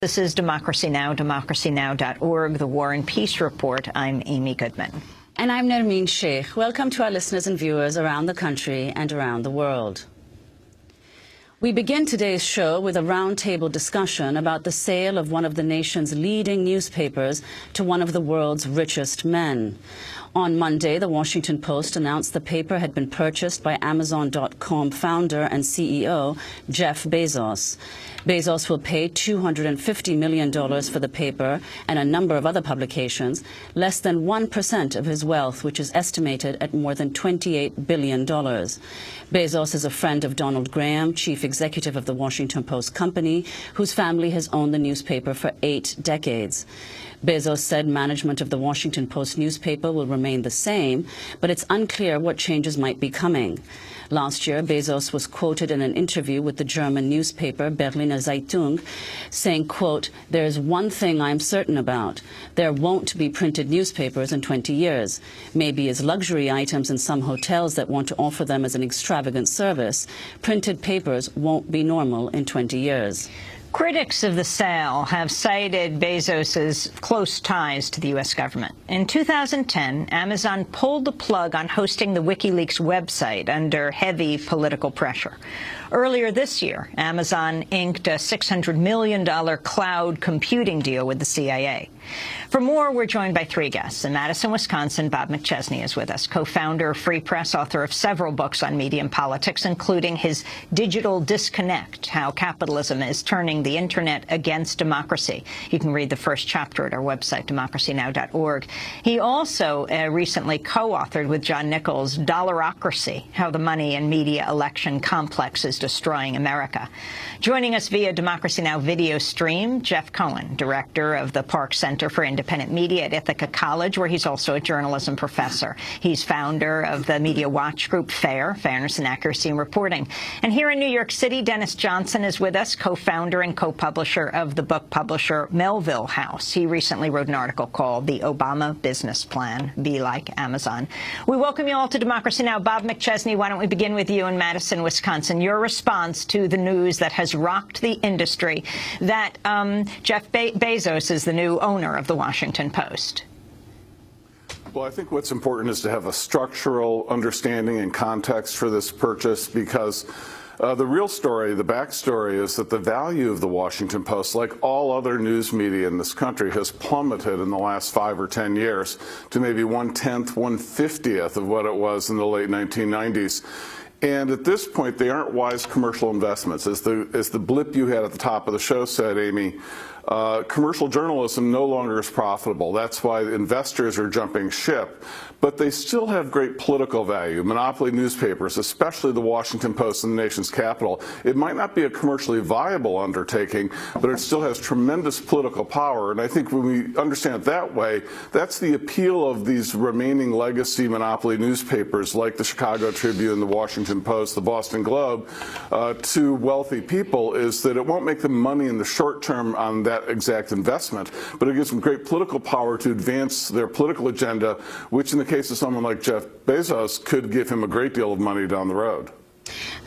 This is Democracy Now!, democracynow.org, the War and Peace Report. I'm Amy Goodman. And I'm Nermeen Sheikh. Welcome to our listeners and viewers around the country and around the world. We begin today's show with a roundtable discussion about the sale of one of the nation's leading newspapers to one of the world's richest men. On Monday, the Washington Post announced the paper had been purchased by Amazon.com founder and CEO Jeff Bezos. Bezos will pay $250 million for the paper and a number of other publications, less than 1% of his wealth, which is estimated at more than $28 billion. Bezos is a friend of Donald Graham, chief executive of the Washington Post company, whose family has owned the newspaper for 8 decades. Bezos said management of the Washington Post newspaper will remain the same, but it's unclear what changes might be coming. Last year, Bezos was quoted in an interview with the German newspaper Berliner Zeitung saying, quote, "There's one thing I'm certain about. There won't be printed newspapers in 20 years. Maybe as luxury items in some hotels that want to offer them as an extravagant service. Printed papers won't be normal in 20 years. Critics of the sale have cited Bezos's close ties to the U.S. government. In 2010, Amazon pulled the plug on hosting the WikiLeaks website under heavy political pressure. Earlier this year, Amazon inked a $600 million cloud computing deal with the CIA. For more, we're joined by 3 guests. In Madison, Wisconsin, Bob McChesney is with us, co-founder of Free Press, author of several books on media and politics, including his Digital Disconnect, How Capitalism is Turning the Internet Against Democracy. You can read the first chapter at our website, democracynow.org. He also recently co-authored with John Nichols, Dollarocracy, How the Money and Media Election Complex is Destroying America. Joining us via Democracy Now! Video stream, Jeff Cohen, director of the Park Center for Independent Media at Ithaca College, where he's also a journalism professor. He's founder of the media watch group FAIR, Fairness and Accuracy in Reporting. And here in New York City, Dennis Johnson is with us, co-founder and co-publisher of the book publisher Melville House. He recently wrote an article called The Obama Business Plan, Be Like Amazon. We welcome you all to Democracy Now! Bob McChesney, why don't we begin with you in Madison, Wisconsin. Your response to the news that has rocked the industry that Jeff Bezos is the new owner of the Washington Post. Well, I think what's important is to have a structural understanding and context for this purchase, because the real story, the backstory, is that the value of the Washington Post, like all other news media in this country, has plummeted in the last 5 or 10 years to maybe 1/10, 1/50th of what it was in the late 1990s. And at this point, they aren't wise commercial investments. As the blip you had at the top of the show said, Amy, commercial journalism no longer is profitable. That's why investors are jumping ship. But they still have great political value. Monopoly newspapers, especially the Washington Post in the nation's capital, it might not be a commercially viable undertaking, but it still has tremendous political power. And I think when we understand it that way, that's the appeal of these remaining legacy monopoly newspapers like the Chicago Tribune, the Washington Post, the Boston Globe, to wealthy people, is that it won't make them money in the short term on that exact investment, but it gives them great political power to advance their political agenda, which in the case of someone like Jeff Bezos could give him a great deal of money down the road.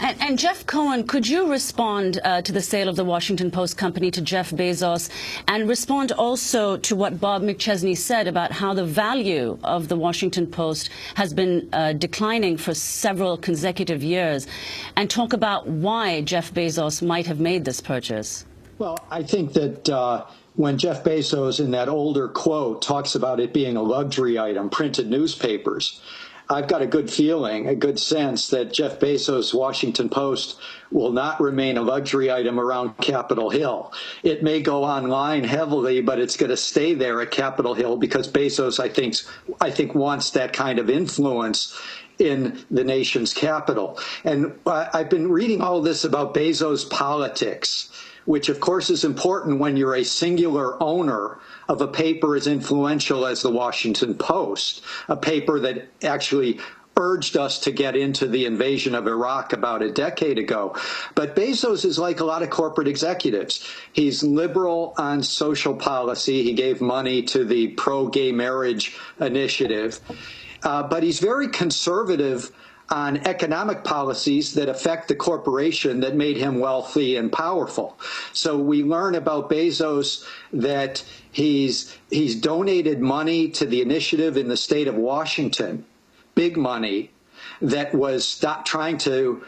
And Jeff Cohen, could you respond to the sale of the Washington Post company to Jeff Bezos, and respond also to what Bob McChesney said about how the value of the Washington Post has been declining for several consecutive years, and talk about why Jeff Bezos might have made this purchase? Well, I think that when Jeff Bezos in that older quote talks about it being a luxury item, printed newspapers, I've got a good feeling, a good sense that Jeff Bezos' Washington Post will not remain a luxury item around Capitol Hill. It may go online heavily, but it's going to stay there at Capitol Hill because Bezos, I think wants that kind of influence in the nation's capital. And I've been reading all this about Bezos' politics, which of course is important when you're a singular owner of a paper as influential as the Washington Post, a paper that actually urged us to get into the invasion of Iraq about a decade ago. But Bezos is like a lot of corporate executives. He's liberal on social policy. He gave money to the pro-gay marriage initiative. But he's very conservative on economic policies that affect the corporation that made him wealthy and powerful. So we learn about Bezos that he's donated money to the initiative in the state of Washington, big money, that was trying to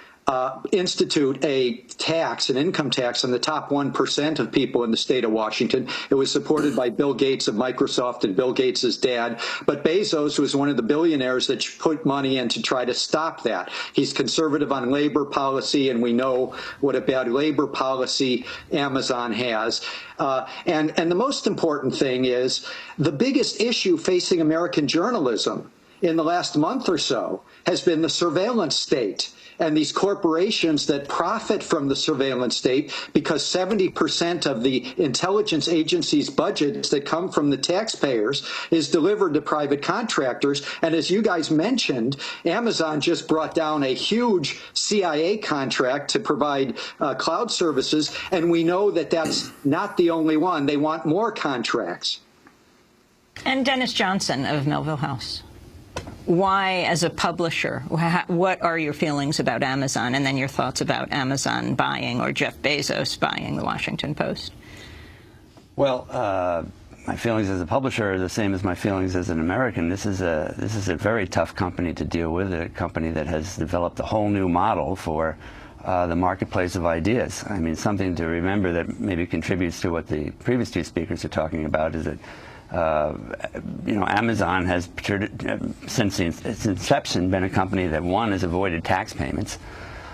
institute a tax, an income tax on the top 1% of people in the state of Washington. It was supported by Bill Gates of Microsoft and Bill Gates' dad. But Bezos was one of the billionaires that put money in to try to stop that. He's conservative on labor policy, and we know what a bad labor policy Amazon has. And the most important thing is the biggest issue facing American journalism in the last month or so has been the surveillance state and these corporations that profit from the surveillance state, because 70% of the intelligence agency's budgets that come from the taxpayers is delivered to private contractors. And as you guys mentioned, Amazon just brought down a huge CIA contract to provide cloud services, and we know that that's not the only one. They want more contracts. And Dennis Johnson of Melville House. Why, as a publisher, what are your feelings about Amazon, and then your thoughts about Amazon buying, or Jeff Bezos buying, the Washington Post? Well, my feelings as a publisher are the same as my feelings as an American. This is a very tough company to deal with, a company that has developed a whole new model for the marketplace of ideas. I mean, something to remember that maybe contributes to what the previous two speakers are talking about is that you know, Amazon has, since its inception, been a company that, one, has avoided tax payments,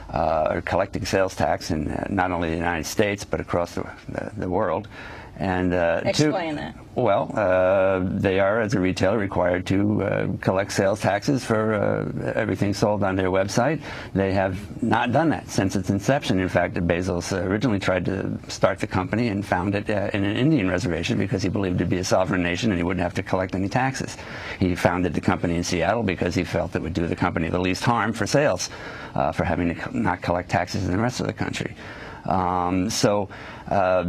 or collecting sales tax in not only the United States but across the world. And explain that. Well, they are, as a retailer, required to collect sales taxes for everything sold on their website. They have not done that since its inception. In fact, Bezos originally tried to start the company and found it in an Indian reservation because he believed it to be a sovereign nation and he wouldn't have to collect any taxes. He founded the company in Seattle because he felt it would do the company the least harm for sales, for having to not collect taxes in the rest of the country.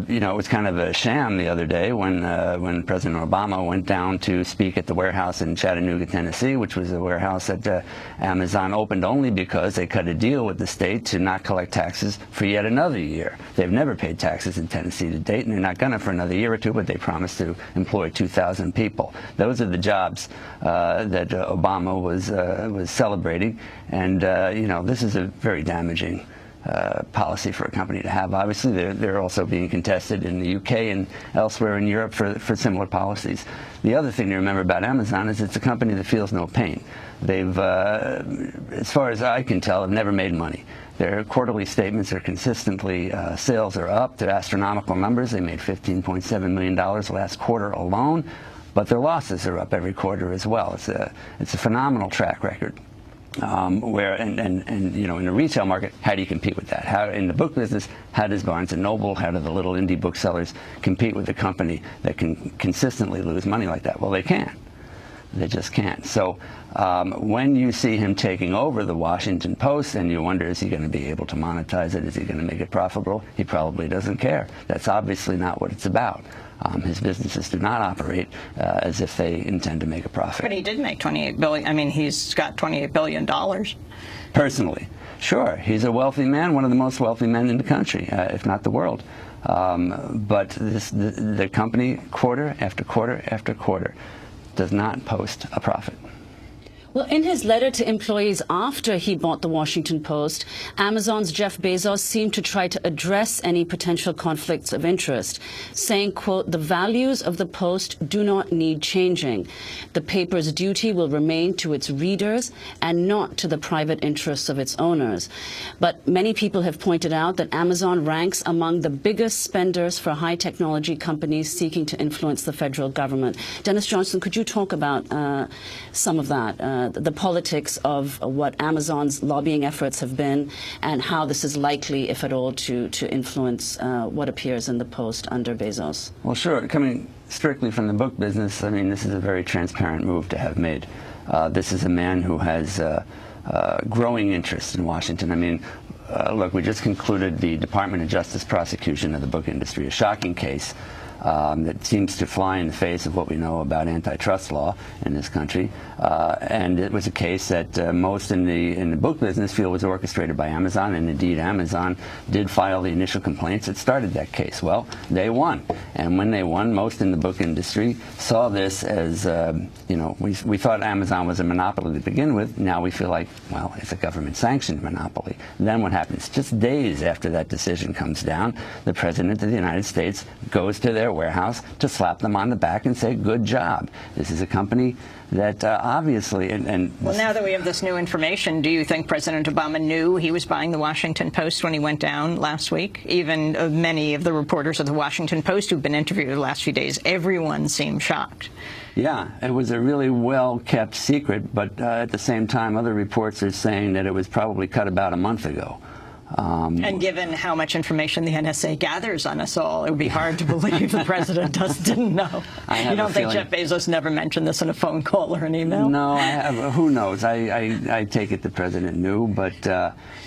You know, it was kind of a sham the other day when President Obama went down to speak at the warehouse in Chattanooga, Tennessee, which was a warehouse that Amazon opened only because they cut a deal with the state to not collect taxes for yet another year. They've never paid taxes in Tennessee to date, and they're not going to for another year or two, but they promised to employ 2,000 people. Those are the jobs that Obama was celebrating, and you know, this is a very damaging policy for a company to have. Obviously, they're also being contested in the UK and elsewhere in Europe for similar policies. The other thing to remember about Amazon is it's a company that feels no pain. They've, as far as I can tell, have never made money. Their quarterly statements are consistently, sales are up to astronomical numbers. They made $15.7 million last quarter alone, but their losses are up every quarter as well. It's a phenomenal track record. Where and you know, in the retail market, how do you compete with that? How, in the book business, how does Barnes & Noble, how do the little indie booksellers compete with a company that can consistently lose money like that? Well, they can't. They just can't. So when you see him taking over the Washington Post and you wonder, is he going to be able to monetize it? Is he going to make it profitable? He probably doesn't care. That's obviously not what it's about. His businesses do not operate as if they intend to make a profit. But he did make $28 billion. I mean, he's got $28 billion. Personally, sure. He's a wealthy man, one of the most wealthy men in the country, if not the world. But the company, quarter after quarter after quarter, does not post a profit. Well, in his letter to employees after he bought the Washington Post, Amazon's Jeff Bezos seemed to try to address any potential conflicts of interest, saying, quote, "The values of the Post do not need changing. The paper's duty will remain to its readers and not to the private interests of its owners." But many people have pointed out that Amazon ranks among the biggest spenders for high technology companies seeking to influence the federal government. Dennis Johnson, could you talk about some of that? The politics of what Amazon's lobbying efforts have been, and how this is likely, if at all, to influence what appears in the Post under Bezos. Well, sure. Coming strictly from the book business, I mean, this is a very transparent move to have made. This is a man who has growing interest in Washington. I mean, look, we just concluded the Department of Justice prosecution of the book industry, a shocking case that seems to fly in the face of what we know about antitrust law in this country. And it was a case that most in the book business feel was orchestrated by Amazon, and indeed Amazon did file the initial complaints that started that case. Well, they won, and when they won, most in the book industry saw this as, we thought Amazon was a monopoly to begin with. Now we feel like, well, it's a government-sanctioned monopoly. Then what happens? Just days after that decision comes down, the President of the United States goes to their warehouse to slap them on the back and say, good job. This is a company that obviously, well, now that we have this new information, do you think President Obama knew he was buying the Washington Post when he went down last week? Even many of the reporters of the Washington Post who've been interviewed the last few days, everyone seemed shocked. Yeah, it was a really well-kept secret, but at the same time, other reports are saying that it was probably cut about a month ago. And given how much information the NSA gathers on us all, it would be hard to believe the president didn't know. You don't think Jeff Bezos never mentioned this in a phone call or an email? No, who knows? I take it the president knew, but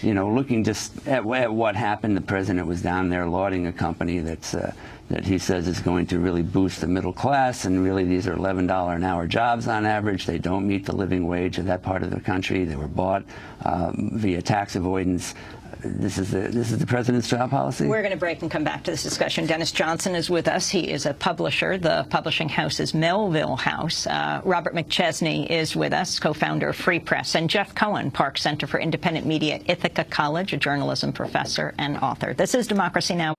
looking just at what happened, the president was down there lauding a company that he says is going to really boost the middle class, and really these are $11 an hour jobs on average. They don't meet the living wage of that part of the country. They were bought via tax avoidance. This is the president's job policy. We're going to break and come back to this discussion. Dennis Johnson is with us. He is a publisher. The publishing house is Melville House. Robert McChesney is with us, co-founder of Free Press, and Jeff Cohen, Park Center for Independent Media at Ithaca College, a journalism professor and author. This is Democracy Now!